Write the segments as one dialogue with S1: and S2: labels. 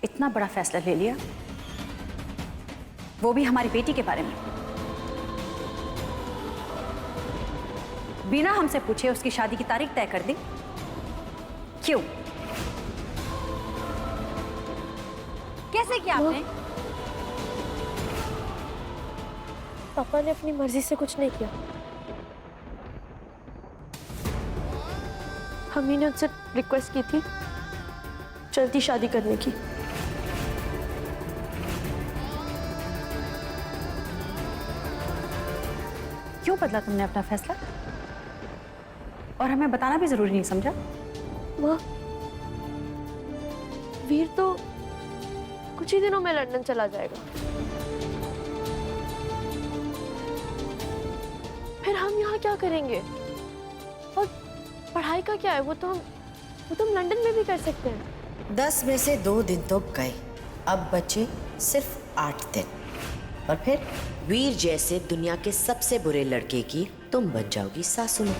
S1: इतना बड़ा फैसला ले लिया, वो भी हमारी बेटी के बारे में, बिना हमसे पूछे उसकी शादी की तारीख तय कर दी। क्यों? कैसे किया आपने?
S2: पापा ने अपनी मर्जी से कुछ नहीं किया। हमी ने उनसे रिक्वेस्ट की थी जल्दी शादी करने की।
S1: क्यों बदला तुमने अपना फैसला? और हमें बताना भी जरूरी नहीं समझा?
S2: माँ, वीर तो कुछ ही दिनों में लंदन चला जाएगा, फिर हम यहाँ क्या करेंगे? और पढ़ाई का क्या है? वो तो हम लंदन में भी कर सकते हैं।
S3: 10 में से 2 दिन तो गए, अब बचे सिर्फ 8 दिन। और फिर वीर जैसे दुनिया के सबसे बुरे लड़के की तुम बन जाओगी सासू माँ।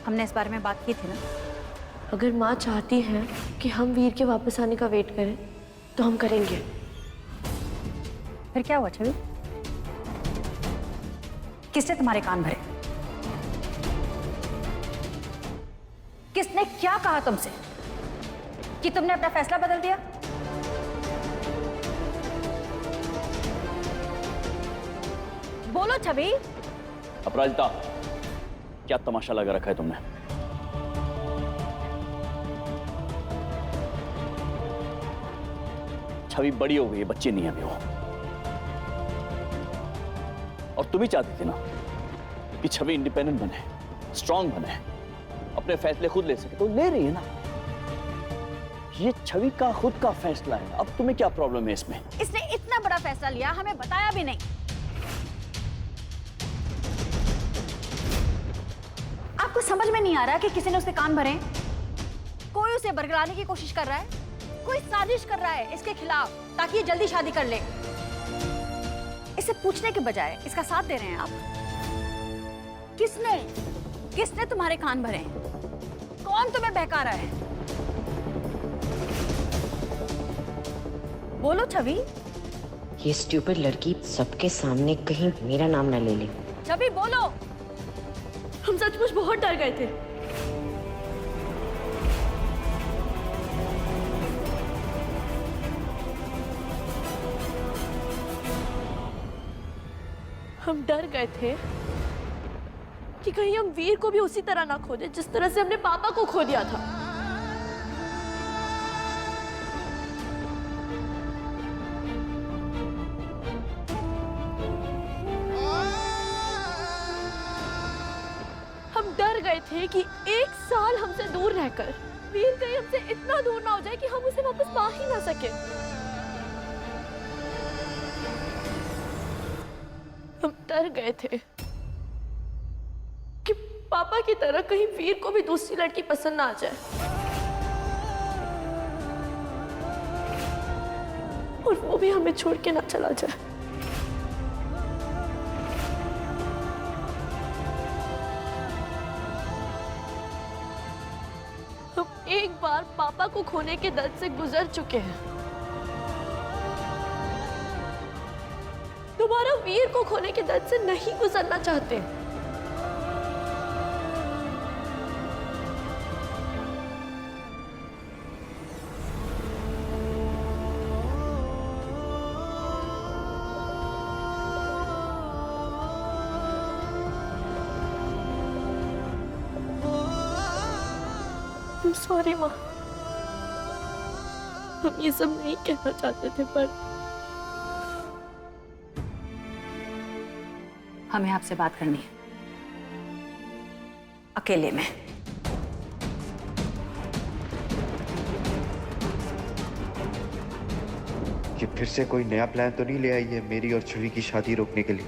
S1: हमने इस बारे में बात की थी ना।
S2: अगर माँ चाहती है कि हम वीर के वापस आने का वेट करें तो हम करेंगे।
S1: फिर क्या हुआ छवि? किसने तुम्हारे कान भरे? किसने क्या कहा तुमसे कि तुमने अपना फैसला बदल दिया? बोलो छवि।
S4: अपराजिता, क्या तमाशा लगा रखा है तुमने? छवि बड़ी हो गई है, बच्ची नहीं है अभी वो। और तुम ही चाहती थी ना कि छवि इंडिपेंडेंट बने, स्ट्रांग बने, अपने फैसले खुद ले सके, तो ले रही है ना। ये छवि का खुद का फैसला है, अब तुम्हें क्या प्रॉब्लम है इसमें?
S1: इसने इतना बड़ा फैसला लिया, हमें बताया भी नहीं। आपको समझ में नहीं आ रहा कि किसी ने उसके कान भरे? कोई उसे बरगलाने की कोशिश कर रहा है, कोई साजिश कर रहा है इसके खिलाफ ताकि ये जल्दी शादी कर ले। इसे पूछने के बजाय इसका साथ दे रहे हैं आप। किसने तुम्हारे कान भरे? कौन तुम्हें बहका रहा है? बोलो छवि।
S3: ये स्टूपिड लड़की सबके सामने कहीं मेरा नाम ना ले ले।
S1: छवि बोलो।
S2: हम सचमुच बहुत डर गए थे। हम डर गए थे कि कहीं हम वीर को भी उसी तरह ना खो दे जिस तरह से हमने पापा को खो दिया था। हम डर गए थे कि 1 साल हमसे दूर रहकर वीर कहीं हमसे इतना दूर ना हो जाए कि हम उसे वापस पा ही ना सके। हम डर गए थे कि पापा की तरह कहीं वीर को भी दूसरी लड़की पसंद ना आ जाए और वो भी हमें छोड़ के ना चला जाए। हम एक बार पापा को खोने के दर्द से गुजर चुके हैं, दोबारा वीर को खोने के दर्द से नहीं गुजरना चाहते। सॉरी माँ, हम ये सब नहीं कहना चाहते थे, पर
S1: हमें आपसे बात करनी है, अकेले में।
S5: कि फिर से कोई नया प्लान तो नहीं ले आई है मेरी और छवि की शादी रोकने के लिए?